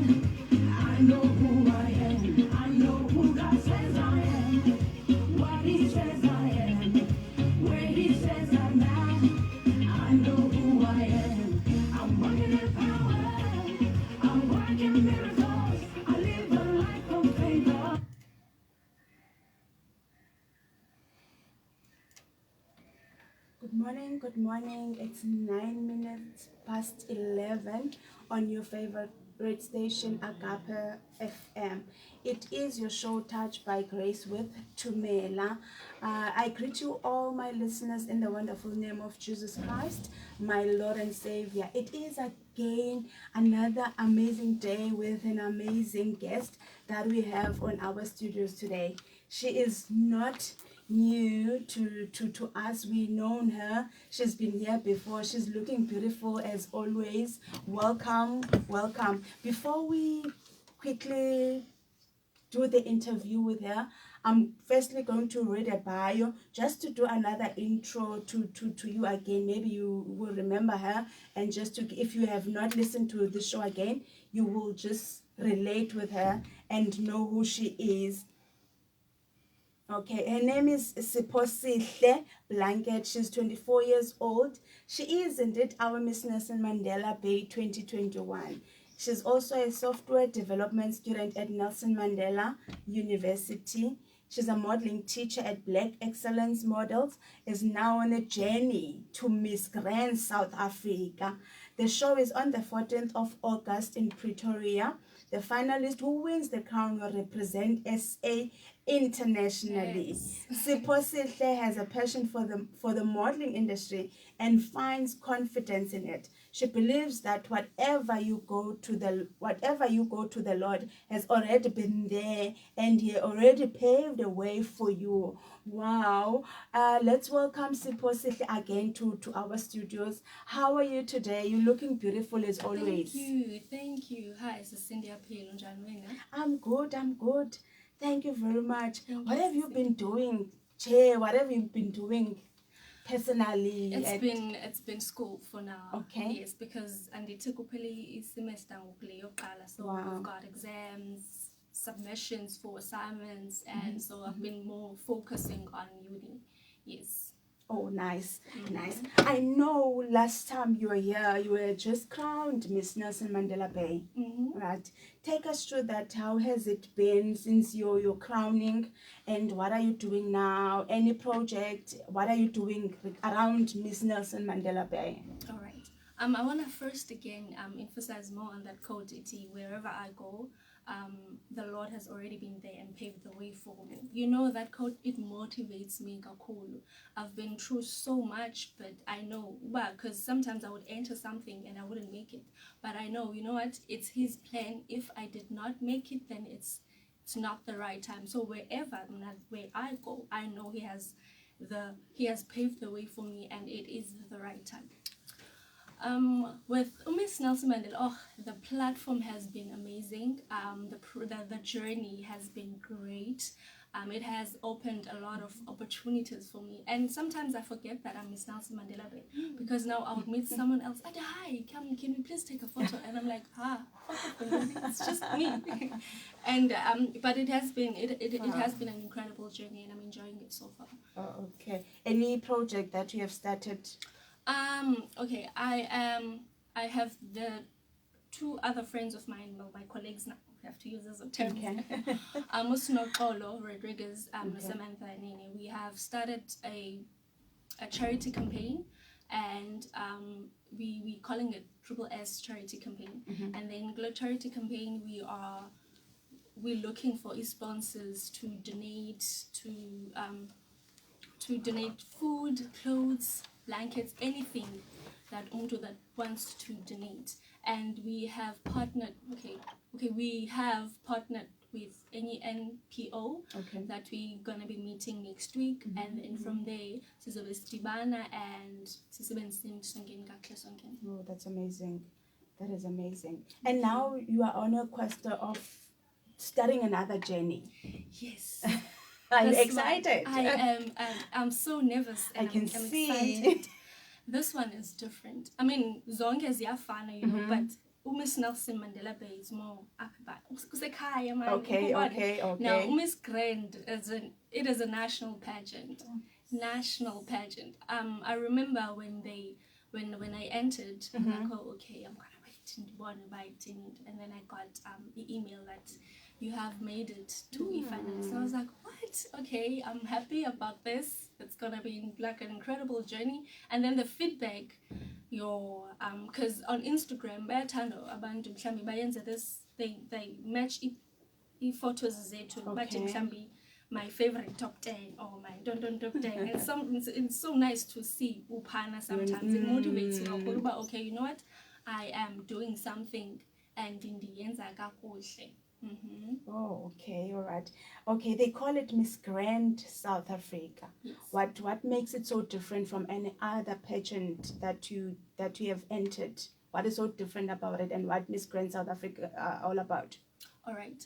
I know who I am. I know who God says I am. What He says I am. Where He says I'm at. I know who I am. I'm walking in power. I'm working miracles. I live a life of favor. Good morning, good morning. It's 9 minutes past 11 on your favorite station, Agape FM. It is your show, Touched by Grace with Thumela. I greet you all, my listeners, in the wonderful name of Jesus Christ, my Lord and Savior. It is again another amazing day with an amazing guest that we have on our studios today. She is not new to us. We known her. She's been here before. She's looking beautiful as always. Welcome, welcome. Before we quickly do the interview with her, I'm firstly going to read a bio just to do another intro to you again. Maybe you will remember her, and just to, if you have not listened to the show again, you will just relate with her and know who she is. Okay, her name is Siphosihle Blanket. She's 24 years old. She is indeed our Miss Nelson Mandela Bay 2021. She's also a software development student at Nelson Mandela University. She's a modeling teacher at Black Excellence Models, is now on a journey to Miss Grand South Africa. The show is on the 14th of August in Pretoria. The finalist who wins the crown will represent SA internationally. Yes. Siphosihle has a passion for the modeling industry and finds confidence in it. She believes that whatever you go to the Lord has already been there, and He already paved the way for you. Wow. Let's welcome Siphosihle again to our studios. How are you today? You're looking beautiful as always. Thank you. Hi, it's Cindy Apelo. I'm good. Thank you very much. What have you been doing, Che? What have you been doing personally? It's been school for now. Okay. Yes, because andithekupeli semester ngokuleyoqala, so Wow. we've got exams, submissions for assignments, and so I've been more focusing on uni. Yes. Oh, nice, nice. I know last time you were here, you were just crowned Miss Nelson Mandela Bay. Right. Take us through that. How has it been since your crowning, and what are you doing now? Any project? What are you doing around Miss Nelson Mandela Bay? All right. I want to first again emphasize more on that quote. Wherever I go, the Lord has already been there and paved the way for me. You know, that quote, it motivates me kakhulu. I've been through so much, but I know, well, because sometimes I would enter something and I wouldn't make it. But I know, you know what, it's His plan. If I did not make it, then it's not the right time. So where I go, I know He has paved the way for me, and it is the right time. With Miss Nelson Mandela, the platform has been amazing. The journey has been great. It has opened a lot of opportunities for me, and sometimes I forget that I'm Miss Nelson Mandela Bay, because now I'll meet someone else. Hi, can we please take a photo? And I'm like, it's just me. And but it has been an incredible journey, and I'm enjoying it so far. Oh, okay. Any project that you have started? Okay, I have the two other friends of mine, well, my colleagues now, I have to use those terms. Okay. Musnokolo Rodriguez, Samantha and Nene. We have started a charity campaign, and we calling it Triple S charity campaign. And then the charity campaign, we're looking for sponsors to donate food, clothes, blankets, anything that Umdu that wants to donate. And we have partnered with any NPO that we're gonna be meeting next week, and then from there Sizobestibana and Oh, that's amazing. That is amazing. And now you are on a quest of starting another journey. Yes. Are you excited? I am. I'm so nervous. And I'm see. Excited. This one is different. I mean, zonke ziyafana, you know, but Miss Nelson Mandela Bay is more up back. Kusekhaya, man. Okay, Ukubona? okay, okay. Now, Miss Grand it is a national pageant. National pageant. I remember when I entered, I'm like, oh, okay, I'm gonna wait and then I got the email that you have made it to Finalist. And I was like, what? Okay, I'm happy about this. It's gonna be like an incredible journey. And then the feedback, your because on Instagram, bayathanda abantu mhlambi bayenza this, they match photos zethu, but mhlambi my favorite top 10 or my don't top 10. It's so nice to see upana sometimes. It motivates you. But okay, you know what? I am doing something and indiyenza kakuhle. Oh, okay, all right. Okay, they call it Miss Grand South Africa. Yes. What makes it so different from any other pageant that you have entered? What is so different about it, and what Miss Grand South Africa are all about? All right.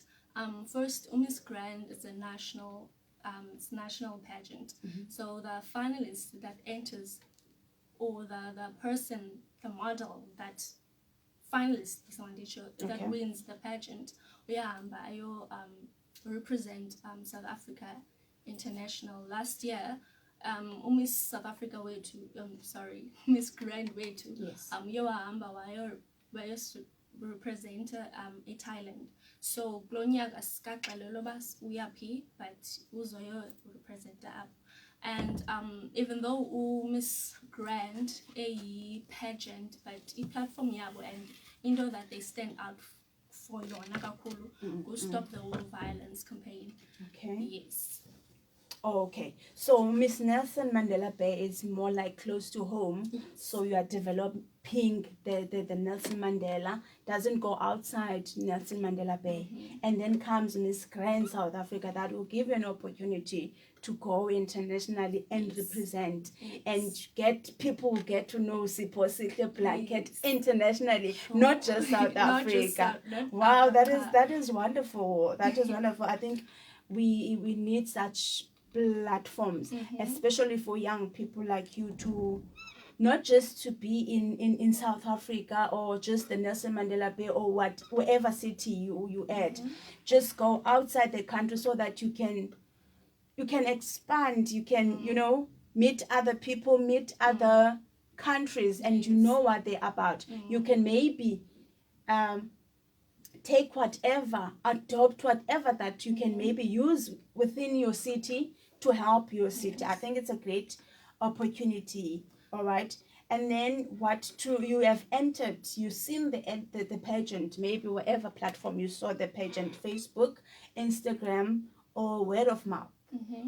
First, Miss Grand is a national pageant. So the finalist that enters, or the person, the model that finalist that wins the pageant, you represent South Africa international. Last year, Miss South Africa way to Miss Grand way to you represent a Thailand. So glonyaka skaqalelo bas uyaphi but uzoyo represent up. And even though Miss Grand a pageant, but a platform yabo and into that they stand out for yona kakhulu go stop the war violence campaign. Okay. Yes. Oh, okay. So Miss Nelson Mandela Bay is more like close to home. Yes. So you are developing the Nelson Mandela, doesn't go outside Nelson Mandela Bay. And then comes Miss Grand South Africa that will give you an opportunity to go internationally and represent and people get to know Siphosihle Blanket internationally, not just South Africa. Wow, that is wonderful. That is wonderful. I think we need such platforms, especially for young people like you, to not just to be in South Africa or just the Nelson Mandela Bay or wherever city you at. Just go outside the country so that you can expand, you can meet other people, meet other countries, and you know what they're about. You can maybe take adopt whatever that you can maybe use within your city to help your city. I think it's a great opportunity. All right. And then you have entered, you've seen the pageant, maybe whatever platform you saw the pageant, Facebook, Instagram, or word of mouth.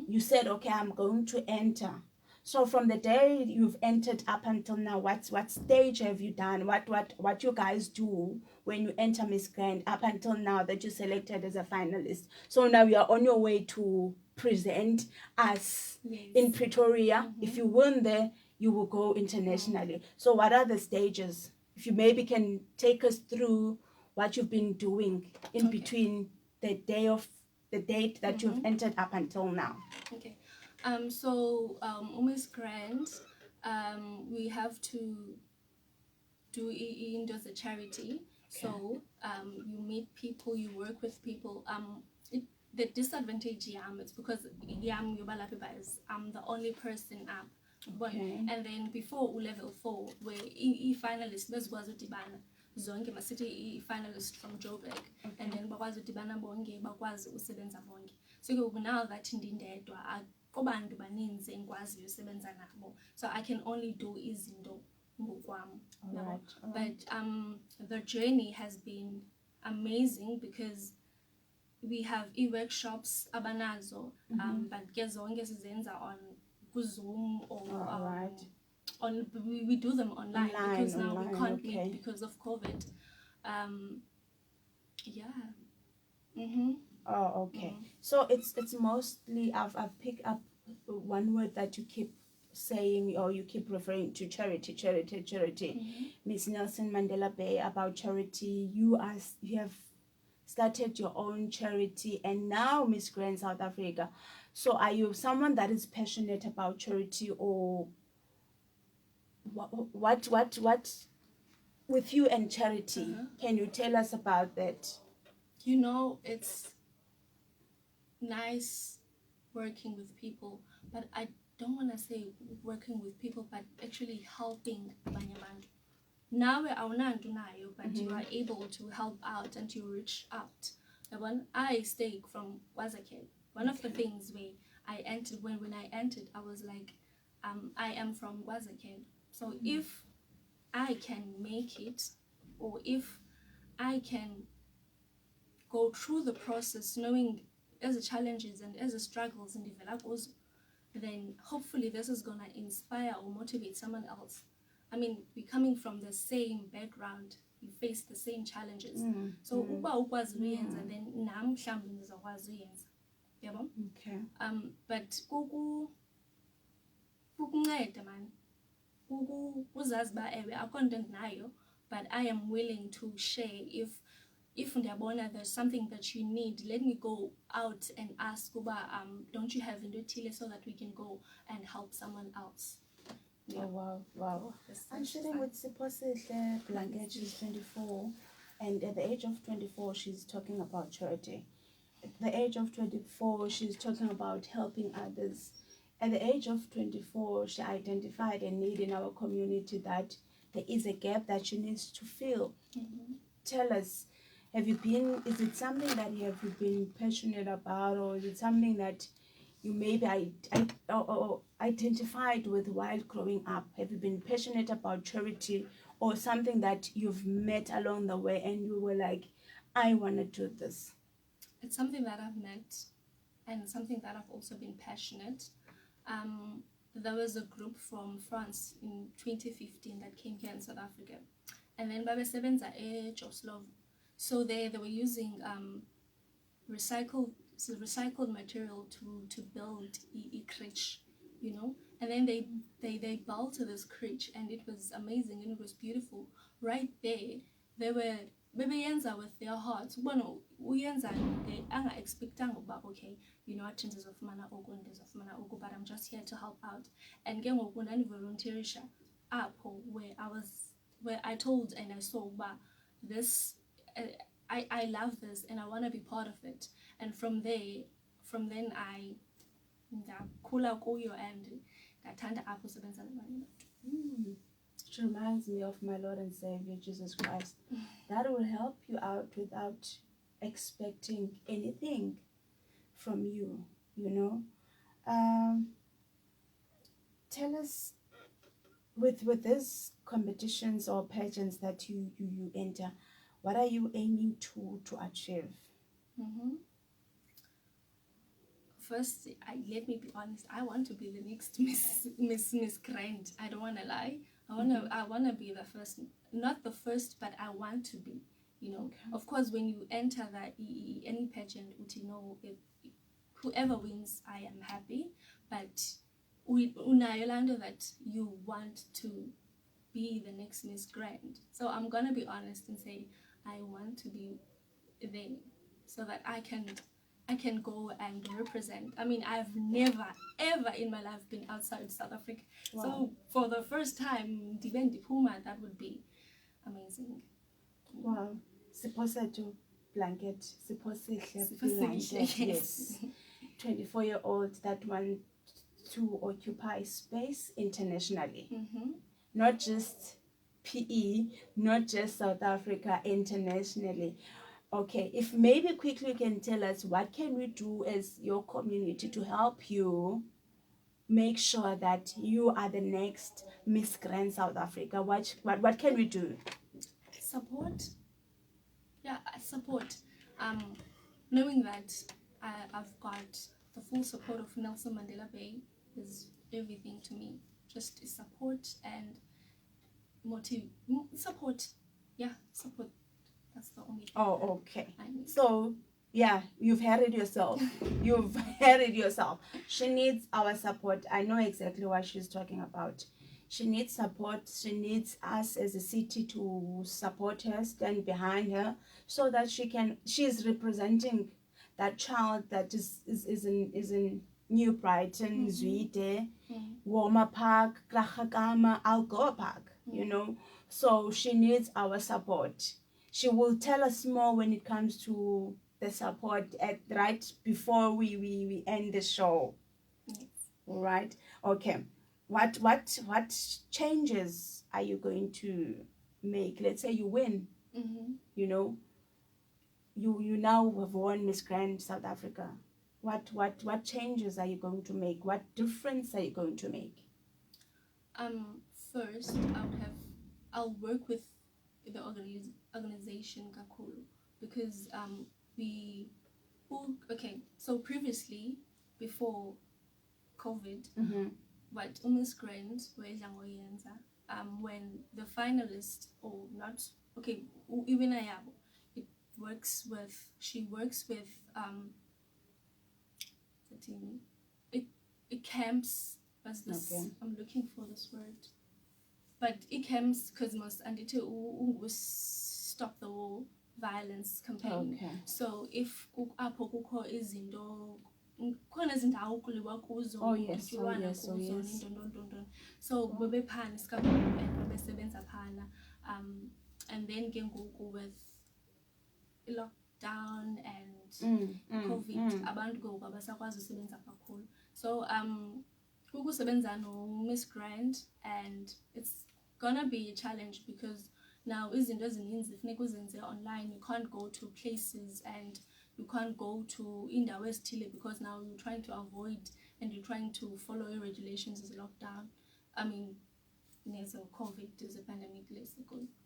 You said, okay, I'm going to enter. So from the day you've entered up until now, what stage have you done? What you guys do when you enter Miss Grand up until now that you're selected as a finalist? So now you are on your way to present us in Pretoria. If you win there, you will go internationally. So what are the stages? If you maybe can take us through what you've been doing in between the date that you've entered up until now. Okay. So Miss Grand, we have to do it as a charity. Okay. So you meet people, you work with people. The disadvantage is because I'm the only person up. Okay. And then before level 4, where finalists bezikwazi udibana zonke masithi finalist from Joburg, and then bakwazi udibana bonke bakwazi usebenza bonke. So now that ndindedwa kubantu baninzi engikwaziyo usebenza nabo, so I can only do izinto ngokwami. But the journey has been amazing because we have workshops abanazo, but ke zonke sizenza on Zoom or we do them online because now we can't meet because of COVID. Oh, okay. So it's mostly I've picked up one word that you keep saying or you keep referring to: charity. Miss Nelson Mandela Bay, about charity. You have started your own charity, and now Miss Grand South Africa. So are you someone that is passionate about charity, or what with you and charity. Can you tell us about that? You know, it's nice working with people, but I don't want to say working with people, but actually helping abanye abantu. Nawe awunanto nayo, but you are able to help out and to reach out. I stay from Wazaked. One of the things where I entered, when I entered, I was like, I am from Wazaked. So if I can make it, or if I can go through the process knowing as the challenges and as the struggles and develop also, then hopefully this is gonna inspire or motivate someone else. I mean, we're coming from the same background, we face the same challenges. So uba ukwazi uyenza, then nam mhlawumbi ndizokwazi uyenza. Yabo? Okay. But kukunceda man. Uzazi ba ewe akho nto ndinayo, but I am willing to share. If ndiyabona there's something that you need, let me go out and ask uba don't you have into Tile so that we can go and help someone else. Yeah. Oh, wow. I'm sitting with Siphosihle Blanket. She's 24, and at the age of 24 she's talking about charity. At the age of 24 she's talking about helping others. At the age of 24 she identified a need in our community that there is a gap that she needs to fill. Tell us, is it something that you have been passionate about, or is it something that you maybe identified with while growing up? Have you been passionate about charity, or something that you've met along the way and you were like, I want to do this? It's something that I've met, and something that I've also been passionate. There was a group from France in 2015 that came here in South Africa, and then Baba Sebenza Joslov. So they were using recycled material to build a crèche, you know, and then they built this crèche, and it was amazing and it was beautiful. Right there, they were bebeyenza with their hearts. Bueno, uyenza anga expecting about, okay, you know, chances of mana oku and of mana oku, but I'm just here to help out. And again, when volunteerisha up where I told and I saw this. I love this and I want to be part of it. And from then I kula kuyo and ndathanda apho sebenza nabanye abantu. It reminds me of my Lord and Savior Jesus Christ. That will help you out without expecting anything from you, you know. Tell us, with these competitions or pageants that you enter, what are you aiming to achieve? First, let me be honest. I want to be the next Miss Grand. I don't want to lie. I wanna be the first, not the first, but I want to be. You know, Of course, when you enter any pageant, you know, whoever wins, I am happy. But unayolanda that you want to be the next Miss Grand. So I'm gonna be honest and say I want to be there so that I can go and represent. I mean, I've never ever in my life been outside South Africa. Wow. So for the first time, that would be amazing. Wow. Siphosihle Blanket. Siphosihle Blanket. Yes. 24-year-old that want to occupy space internationally. Not just PE, not just South Africa, internationally. Okay, if maybe quickly you can tell us, what can we do as your community to help you make sure that you are the next Miss Grand South Africa? What can we do? Support. Yeah, support. Knowing that I've got the full support of Nelson Mandela Bay is everything to me. Just support and support. Yeah, support. That's the only thing. Oh, okay. So, yeah, you've heard it yourself. You've heard it yourself. She needs our support. I know exactly what she's talking about. She needs support. She needs us as a city to support her, stand behind her, so that she's representing that child that is in New Brighton, Zwide, Warmer Park, Krachagama, Algoa Park, you know. So she needs our support. She will tell us more when it comes to the support at right before we end the show. Yes. Right? Okay. What changes are you going to make? Let's say you win. Mm-hmm. You know, you now have won Miss Grand South Africa. What changes are you going to make? What difference are you going to make? First, I'll work with the organization Kakulu, because okay, so previously, before COVID, what Miss Grand when the finalist, or not, okay, even Ayabo, she works with the team, it camps, as this, Okay. I'm looking for this word, but it camps because most and it will stop the war violence campaign. Okay. So if apho kukho izinto, khona izindawo kuliwa kuzo, Oh, yes, kutyulwana yes, kuzo, yes. nintoni. So bebephana isikakhulu and bebesebenza phana, and then ke ngoku with lockdown and COVID, abantu ngoku abasakwazi usebenza kakhulu. So ukusebenza no Miss Grant, and it's gonna be a challenge because now izinto ezininzi funeka uzenze online. You can't go to places and you can't go to indawo ezithile because now you're trying to avoid and you're trying to follow your regulations as lockdown. I mean, there's a COVID, there's a pandemic.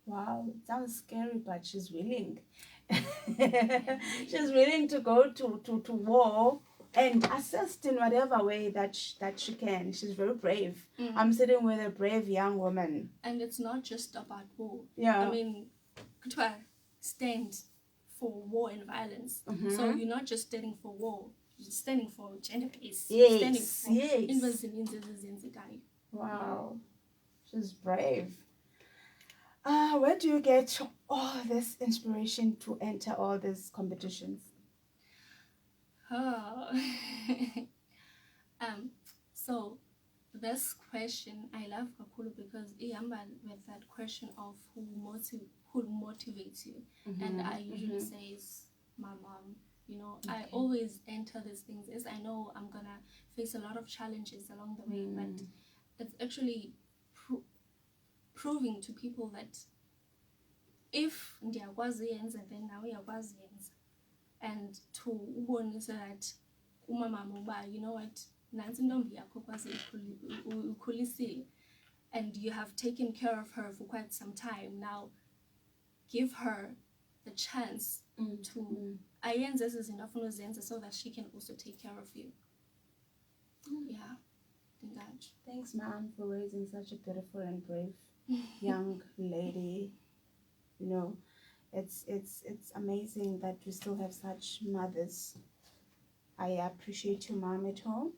Wow, it sounds scary, but she's willing. She's willing to go to war and assist in whatever way that she can. She's very brave. I'm sitting with a brave young woman. And it's not just about war. Yeah. I mean, stand for war and violence. So you're not just standing for war, you're standing for gender peace. Yes, standing for yes. Wow, she's brave. Where do you get all this inspiration to enter all these competitions? Oh. So this question I love Kakulu because with that question of who motivates you, and I usually say is my mom. You know, okay. I always enter these things as I know I'm gonna face a lot of challenges along the way, but it's actually proving to people that if ndiyakwazi yenza, then now uyakwazi yenza, and to ubonisa that umamama uba, you know what, nansi intombi yakho kwazi ukhulisile, and you have taken care of her for quite some time now, give her the chance to ayenze ezi zinto afuna uzenza so that she can also take care of you. Yeah, that. Thanks, Mom, for raising such a beautiful and brave young lady. You know, it's amazing that we still have such mothers. I appreciate your mom at home.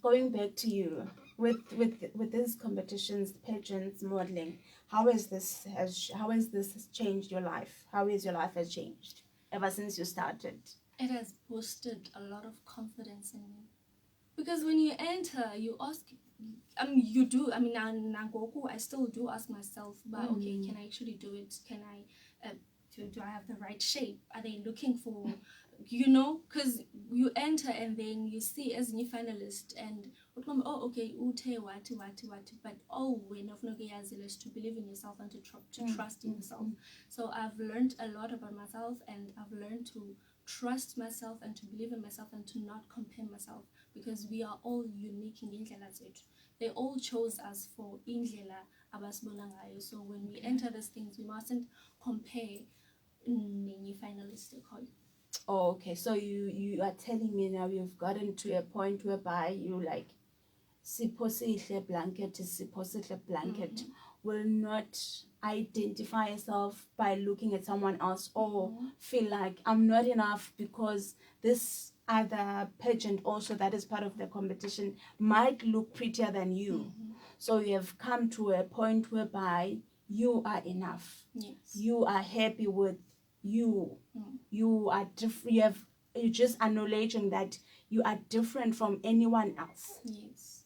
Going back to you with these competitions, pageants, modeling, how has this changed your life? How has your life changed ever since you started? It has boosted a lot of confidence in me, because when you enter, you ask. You do. I mean, I still do ask myself, but okay, can I actually do it? Can I? Do I have the right shape? Are they looking for? You know, because you enter and then you see as a new finalist and oh, okay, what, but we're not is to believe in yourself and to trust in yourself. So I've learned a lot about myself, and I've learned to trust myself and to believe in myself and to not compare myself, because we are all unique in indlela zethu. They all chose us for indlela abasibona ngayo. So when we enter these things, we mustn't compare nenye finalist. Oh, okay. So you are telling me now you've gotten to a point whereby you like Siphosihle Blanket is Siphosihle Blanket will not identify yourself by looking at someone else or feel like I'm not enough because this other pageant also that is part of the competition might look prettier than you. So you have come to a point whereby you are enough. Yes. You are happy with you. You are different. You're just acknowledging that you are different from anyone else. Yes.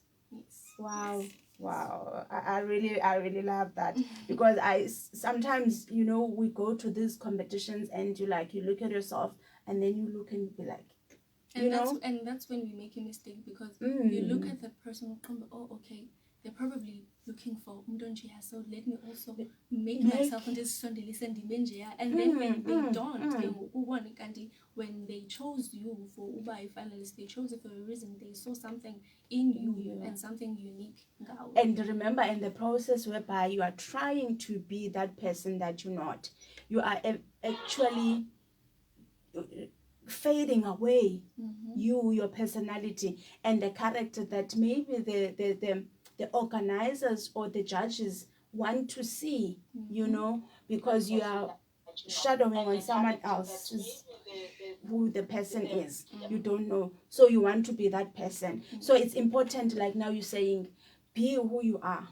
Wow. Wow, I really love that because sometimes, you know, we go to these competitions and you look at yourself and then you look and be like, and that's when we make a mistake, because you look at the person, oh, okay, they're probably looking for umdonjia, so let me also make myself into Sondeli Sendimenjia. And then when they don't, when they chose you for Uba finalist, they chose it for a reason. They saw something in you and something unique. And remember, in the process whereby you are trying to be that person that you're not, you are actually fading away your personality and the character that maybe the organizers or the judges want to see, you know, because you are shadowing on someone else who the person is. You don't know, so you want to be that person. So it's important, like now you're saying, be who you are.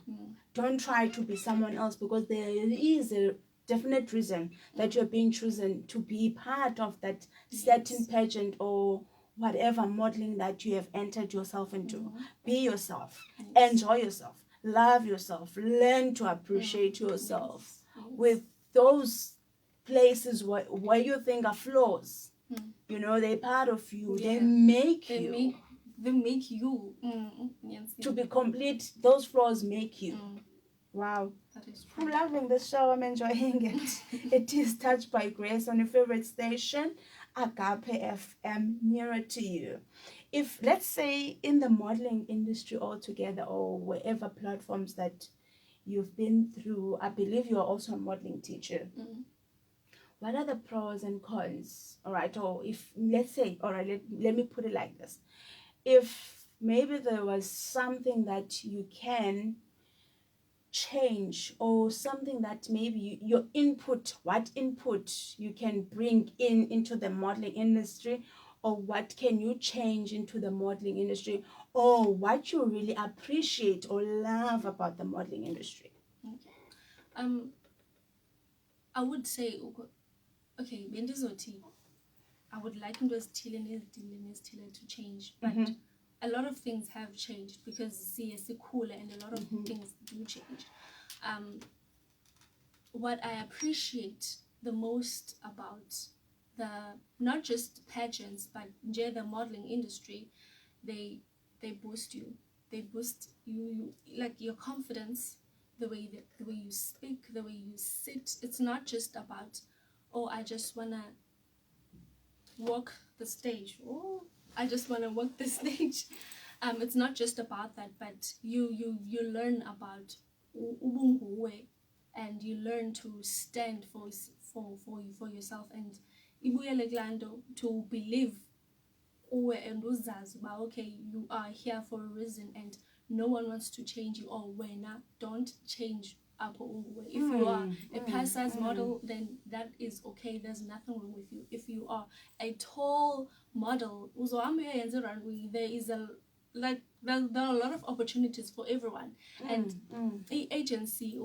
Don't try to be someone else, because there is a definite reason that you're being chosen to be part of that certain pageant or whatever modeling that you have entered yourself into. Be yourself, enjoy yourself, love yourself, learn to appreciate yourself with those places where you think are flaws. You know, they're part of you. They make you. They make you To be complete. Those flaws make you. Wow. That is true. I'm loving this show. I'm enjoying it. It is Touched by Grace on your favorite station, Agape FM, nearer to you. If, let's say, in the modeling industry altogether, or wherever platforms that you've been through, I believe you are also a modeling teacher. What are the pros and cons? All right. Or if, let's say, all right, let me put it like this. If maybe there was something that you can change, or something that maybe your input, what input you can bring into the modeling industry, or what can you change into the modeling industry, or what you really appreciate or love about the modeling industry. I would say, okay, I would like into to change, but a lot of things have changed, because it's cool and a lot of things do change. What I appreciate the most about the, not just pageants, but the modeling industry, they boost you. They boost you, like your confidence, the way you speak, the way you sit. It's not just about, oh, I just wanna walk the stage. Oh, I just wanna walk the stage. It's not just about that, but you learn about ubunguwe, and you learn to stand for yourself, and ibuyele glando to believe and okay, you are here for a reason, and no one wants to change you, or don't change. If you are a plus-size model, then that is okay. There's nothing wrong with you. If you are a tall model, there is there are a lot of opportunities for everyone. And agency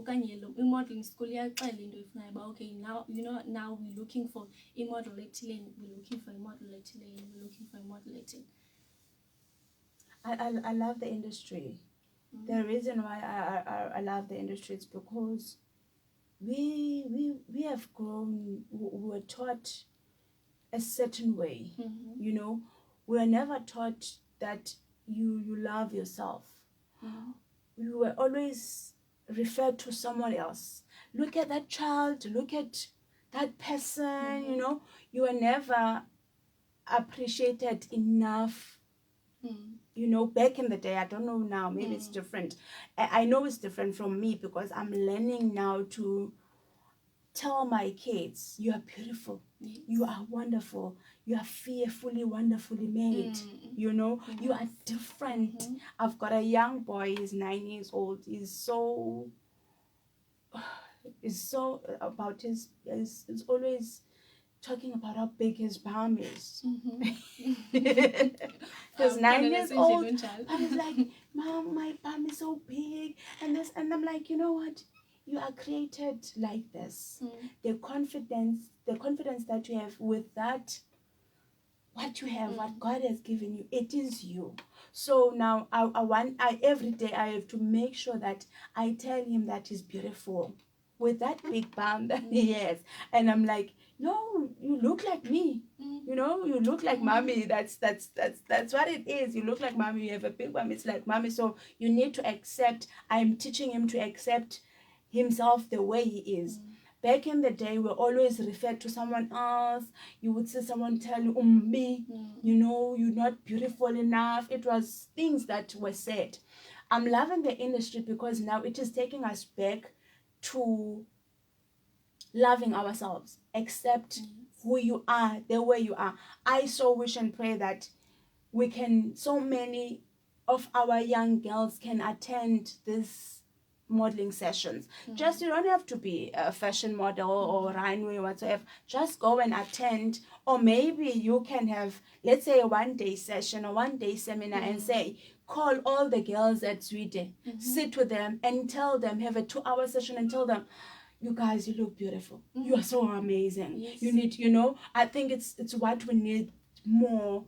modeling school, okay, now now we're looking for a model, we're looking for a model, we're looking for a model. I love the industry. The reason why I love the industry is because we have grown, we were taught a certain way. You know, we were never taught that you love yourself. We were always referred to someone else. Look at that child, look at that person. You know, you were never appreciated enough. You know, back in the day, I don't know now, maybe it's different. I know it's different from me, because I'm learning now to tell my kids, you are beautiful, you are wonderful, you are fearfully, wonderfully made. You know, you are different. I've got a young boy, he's 9 years old. He's so about he's always talking about how big his bum is. He's 9 years old, and he's like, Mom, my bum is so big, and this, and I'm like, you know what? You are created like this. The confidence that you have with that what you have, what God has given you, it is you. So now I every day I have to make sure that I tell him that he's beautiful with that big bum that he has. And I'm like, no, you look like me. You know, you look like mommy. That's what it is. You look like mommy. You have a big bum. It's like mommy. So you need to accept. I'm teaching him to accept himself the way he is. Back in the day, we always referred to someone else. You would see someone tell you, me, you know, you're not beautiful enough. It was things that were said. I'm loving the industry because now it is taking us back to loving ourselves. Accept who you are, the way you are. I so wish and pray that so many of our young girls can attend this modeling sessions. Just, you don't have to be a fashion model or runway whatsoever. Just go and attend, or maybe you can have, let's say, a 1-day session or 1-day seminar and say, call all the girls at Sweden, sit with them and tell them, have a 2-hour session and tell them, you guys, you look beautiful. You are so amazing. Yes. You need, I think it's what we need more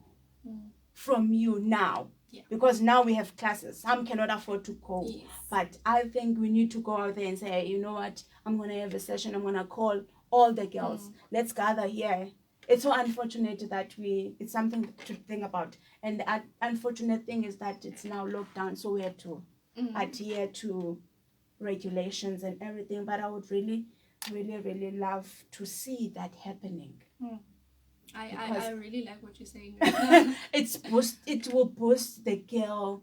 from you now. Because now we have classes. Some cannot afford to go. Yes. But I think we need to go out there and say, you know what, I'm going to have a session. I'm going to call all the girls. Let's gather here. It's so unfortunate that it's something to think about. And the unfortunate thing is that it's now locked down. So we have to adhere to regulations and everything. But I would really, really, really love to see that happening. I really like what you're saying. It will boost the girl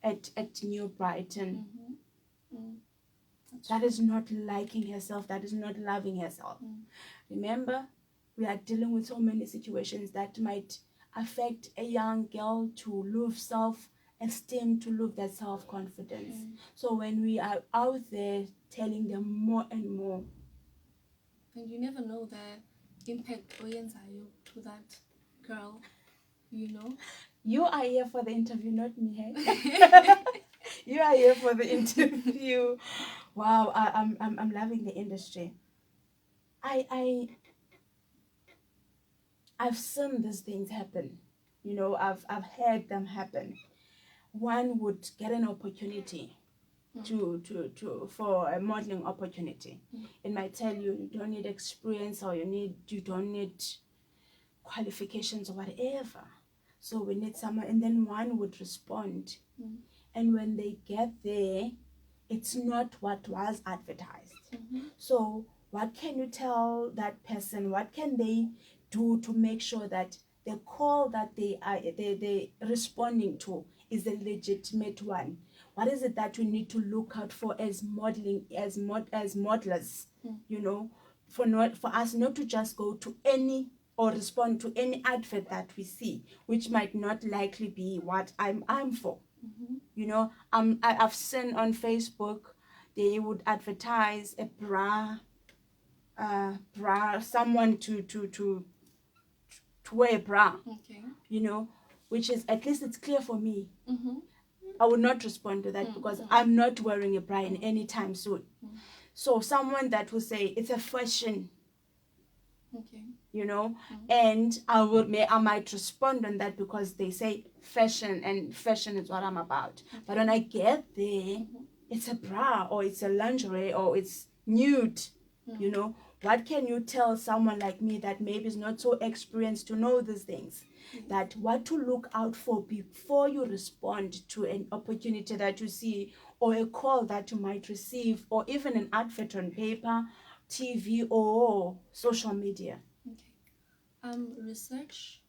at New Brighton. That is not liking herself, that is not loving herself. Remember, we are dealing with so many situations that might affect a young girl to lose self-esteem, to lose that self-confidence. So when we are out there telling them more and more, and you never know the impact oyenzayo to that girl, you know. You are here for the interview, not me, hey? You are here for the interview. Wow, I'm loving the industry. I've seen these things happen. You know, I've heard them happen. One would get an opportunity for a modeling opportunity. It might tell you don't need experience, or you don't need qualifications or whatever. So we need someone, and then one would respond. And when they get there, it's not what was advertised. So what can you tell that person? What can they do to make sure that the call that they responding to is a legitimate one? What is it that we need to look out for as modeling, as modelers? You know, for us not to just go to any or respond to any advert that we see, which might not likely be what I'm for. You know, I've seen on Facebook they would advertise a bra, someone to wear a bra. Okay. You know, which is, at least it's clear for me. I would not respond to that because I'm not wearing a bra in any time soon. So someone that will say it's a fashion. Okay. You know, and I might respond on that because they say fashion, and fashion is what I'm about. But when I get there, it's a bra, or it's a lingerie, or it's nude. You know, what can you tell someone like me that maybe is not so experienced to know these things? That what to look out for before you respond to an opportunity that you see, or a call that you might receive, or even an advert on paper, TV, or social media. Okay. Research.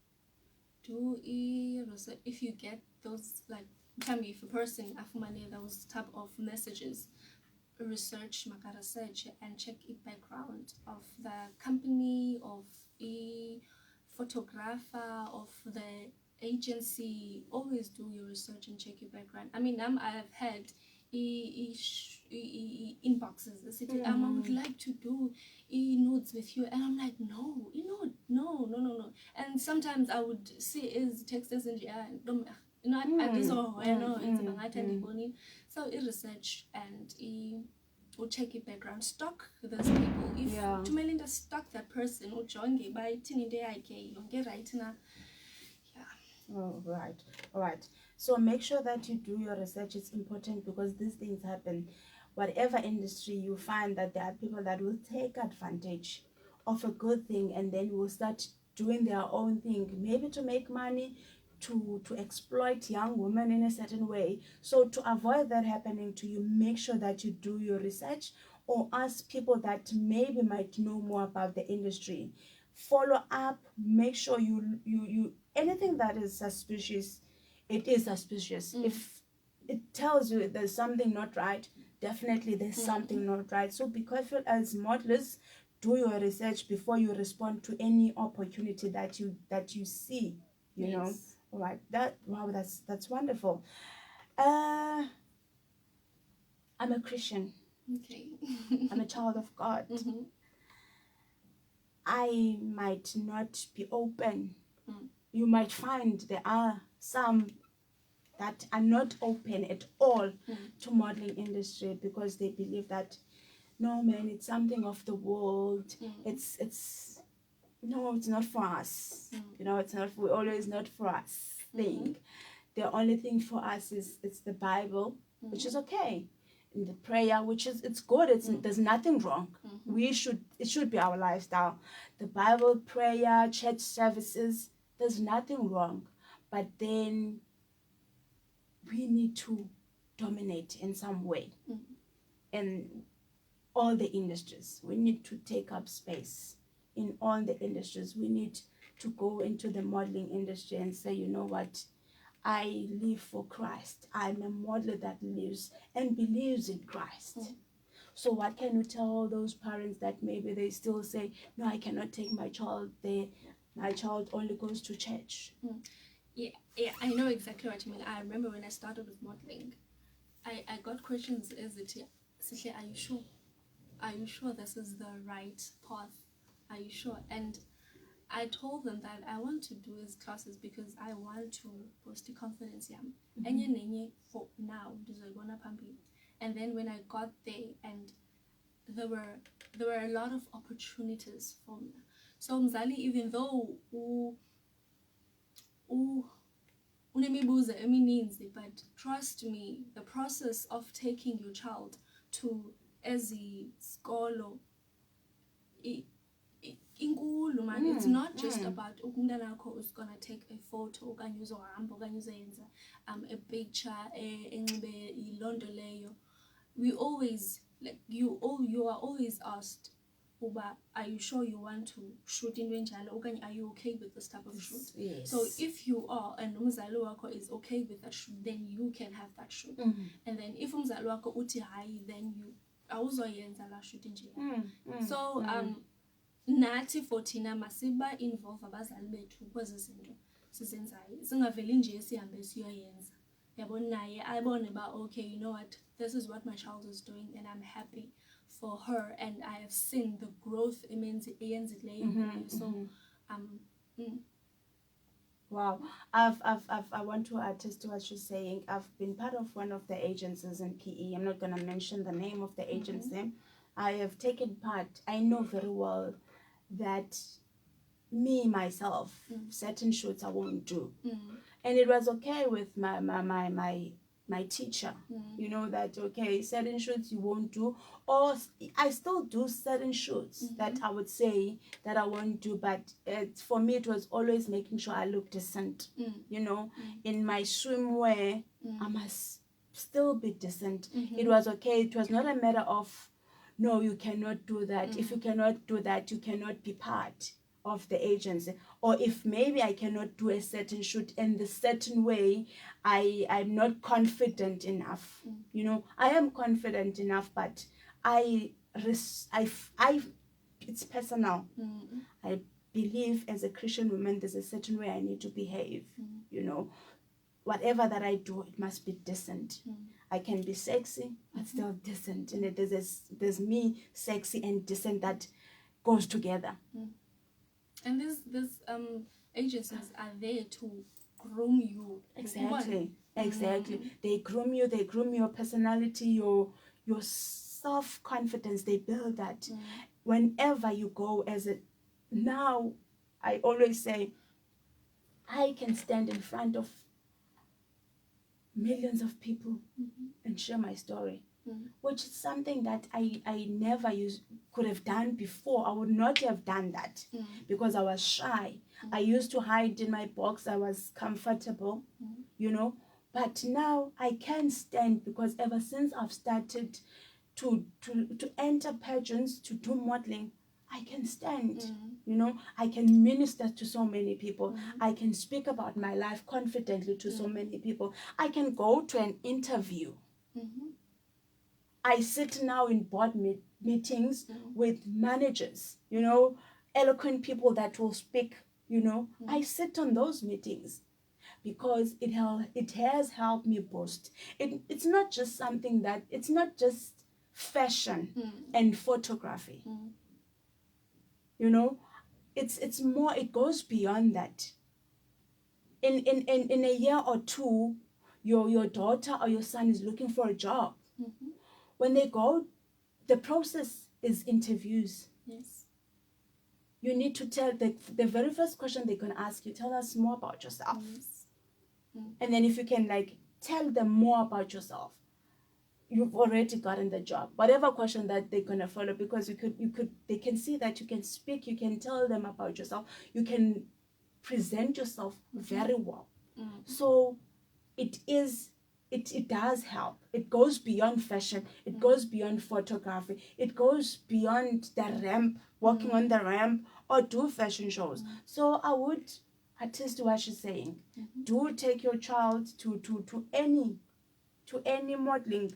Research. If you get those, like, tell me if a person afumane those type of messages, research, research, and check the background of the company, of a photographer, of the agency. Always do your research and check your background. I mean, I've had inboxes that say, I would like to do notes with you, and I'm like, no. And sometimes I would see is texts and so research and or check your background, stalk those people. If to Melinda stalk that person, or John by Tini Day, right now. Oh, right. All right. So make sure that you do your research. It's important because these things happen. Whatever industry you find that there are people that will take advantage of a good thing and then will start doing their own thing, maybe to make money, to exploit young women in a certain way. So to avoid that happening to you, make sure that you do your research or ask people that maybe might know more about the industry. Follow up, make sure you anything that is suspicious, it is suspicious. If it tells you there's something not right, definitely there's something not right. So be careful as modelers. Do your research before you respond to any opportunity that you see. You know. Yes. All right. That's wonderful. I'm a Christian. Okay. I'm a child of God. I might not be open. You might find there are some that are not open at all to modeling industry because they believe that no, man, it's something of the world. It's no, it's not for us. You know, it's not. We always not for us thing. The only thing for us is it's the Bible, which is okay, and the prayer, which is it's good. There's nothing wrong. It should be our lifestyle. The Bible, prayer, church services. There's nothing wrong, but then we need to dominate in some way in all the industries. We need to take up space in all the industries. We need to go into the modeling industry and say, you know what, I live for Christ. I'm a modeler that lives and believes in Christ. So what can you tell all those parents that maybe they still say, no, I cannot take my child there. My child only goes to church. Yeah, I know exactly what you mean. I remember when I started with modeling, I got questions as it, Sihle, are you sure? Are you sure this is the right path? Are you sure? And I told them that I want to do these classes because I want to boost the confidence yam. For now, and then when I got there, and there were a lot of opportunities for me. So Mzali, even though unemibuzo emininzi, but trust me, the process of taking your child to ezikolo inkulu man. It's not just about umntana wakho is gonna take a photo okanye uzohamba okanye uzoyenza a picture enxibe ilonto leyo. We always like you are always asked, Uba, are you sure you want to shoot in Wenjalo? Okanye, are you okay with this type of shoot? Yes. So if you are and umzali wako is okay with that shoot, then you can have that shoot. And then if umzali wako uti hayi, then you awuzoyenza la shoot nje. So nathi for thina masiba involve abazali bethu kwezi zinto sizenzayo. Singaveli nje sihambe siyoyenza. Yabona naye ayibone ba, okay, you know what, this is what my child is doing and I'm happy for her and I have seen the growth Wow, I want to attest to what you're saying. I've been part of one of the agencies in PE. I'm not going to mention the name of the agency. I have taken part. I know very well that me myself, certain shoots I won't do, and it was okay with my teacher. You know that okay, certain shoots you won't do, or I still do certain shoots that I would say that I won't do, but for me it was always making sure I look decent. You know, in my swimwear I must still be decent. It was okay. It was not a matter of no, you cannot do that. If you cannot do that, you cannot be part of the agency. Or if maybe I cannot do a certain shoot in the certain way, I'm not confident enough. You know, I am confident enough, but it's personal. I believe as a Christian woman, there's a certain way I need to behave. You know, whatever that I do, it must be decent. I can be sexy, but still decent. And there's me, sexy and decent, that goes together. And these agencies are there to groom you. Exactly. They groom you. They groom your personality, your self-confidence. They build that. Whenever you go now, I always say, I can stand in front of millions of people and share my story, which is something that I never could have done before. I would not have done that because I was shy. I used to hide in my box. I was comfortable, you know. But now I can stand because ever since I've started to enter pageants, to do modeling, I can stand, you know. I can minister to so many people. I can speak about my life confidently to so many people. I can go to an interview. I sit now in board meetings with managers, you know, eloquent people that will speak, you know. I sit on those meetings because it has helped me boost. It's not just something that, it's not just fashion and photography. You know, it's more, it goes beyond that. In a year or two, your daughter or your son is looking for a job. When they go, the process is interviews. Yes. You need to tell the very first question they're going to ask you, tell us more about yourself. Yes. And then if you can like tell them more about yourself, you've already gotten the job. Whatever question that they're gonna follow, because they can see that you can speak, you can tell them about yourself, you can present yourself very well. So it does help. It goes beyond fashion. It goes beyond photography. It goes beyond the ramp, walking on the ramp, or do fashion shows. So I would attest to what she's saying. Do take your child to any modeling,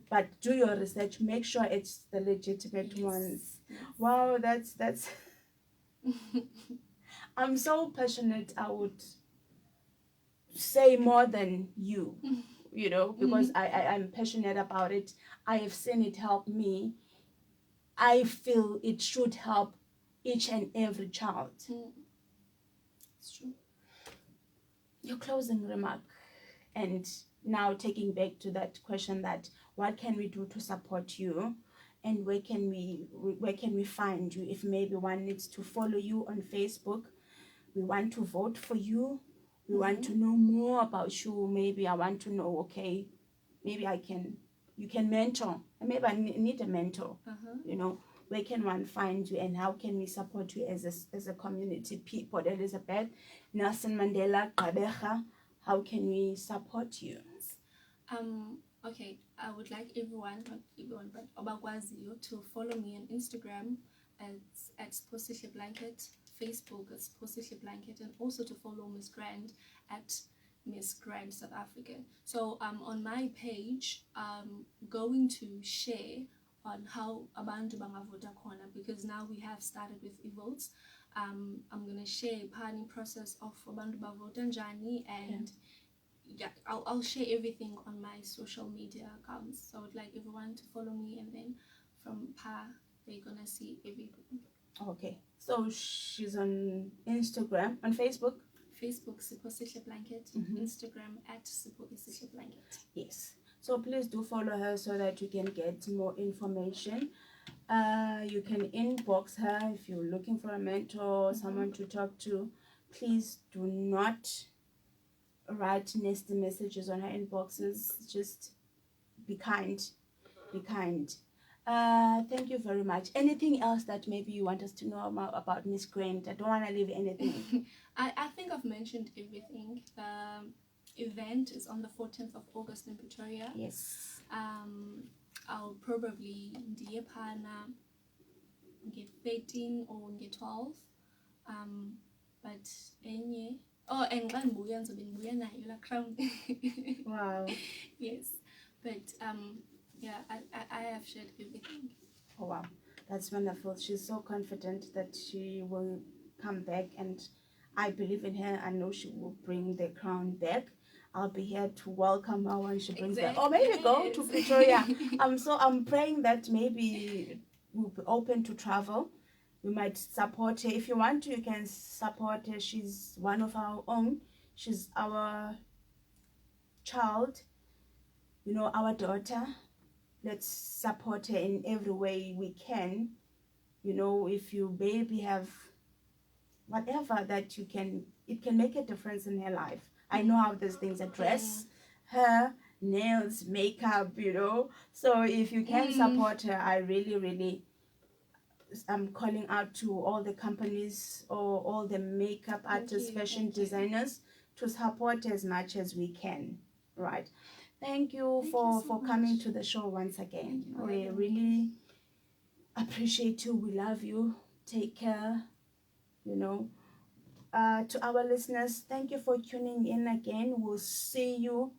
but do your research. Make sure it's the legitimate ones. Wow, that's I'm so passionate. I would say more than you, you know, because I'm passionate about it. I have seen it help me. I feel it should help each and every child. It's true. Your closing remark, and now taking back to that question, that what can we do to support you, and where can we find you? If maybe one needs to follow you on Facebook, we want to vote for you, we want to know more about you. Maybe I want to know, okay, maybe you can mentor, and maybe I need a mentor. You know, where can one find you, and how can we support you as a community? Port Elizabeth, Nelson Mandela, Gqeberha, how can we support you? Okay, I would like everyone, not everyone, but Obakwaziyo, to follow me on Instagram at Siphosihle Blanket, Facebook at Siphosihle Blanket, and also to follow Miss Grand at Miss Grand South Africa. So on my page, going to share on how abantu bangavota khona, because now we have started with e-votes. I'm going to share a planning process of abantu bavota njani, and yeah, I'll share everything on my social media accounts. So I would like everyone to follow me, and then from they're gonna see everything. Okay, so she's on Instagram, on Facebook, Siphosihle Blanket, Instagram at Siphosihle Blanket. Yes, so please do follow her so that you can get more information. You can inbox her if you're looking for a mentor, someone to talk to. Please do not write nasty messages on her inboxes. Just be kind. Thank you very much. Anything else that maybe you want us to know about Miss Grant? I don't want to leave anything. I think I've mentioned everything. The event is on the 14th of August in Pretoria. Yes. I'll probably get 13 or get 12. But any. Oh, and la crown. Wow. Yes, but yeah, I have shared everything. Oh wow, that's wonderful. She's so confident that she will come back, and I believe in her. I know she will bring the crown back. I'll be here to welcome her when she brings back. Or maybe go to Pretoria. I'm praying that maybe we'll be open to travel. We might support her. If you want to, you can support her. She's one of our own. She's our child, you know, our daughter. Let's support her in every way we can. You know, if you maybe have whatever that you can, it can make a difference in her life. I know how those things address her, nails, makeup, you know. So if you can support her, I really I'm calling out to all the companies or all the makeup artists, fashion designers, to support as much as we can, right? Thank you for coming to the show once again. We really appreciate you. We love you. Take care, you know. To our listeners, thank you for tuning in again. We'll see you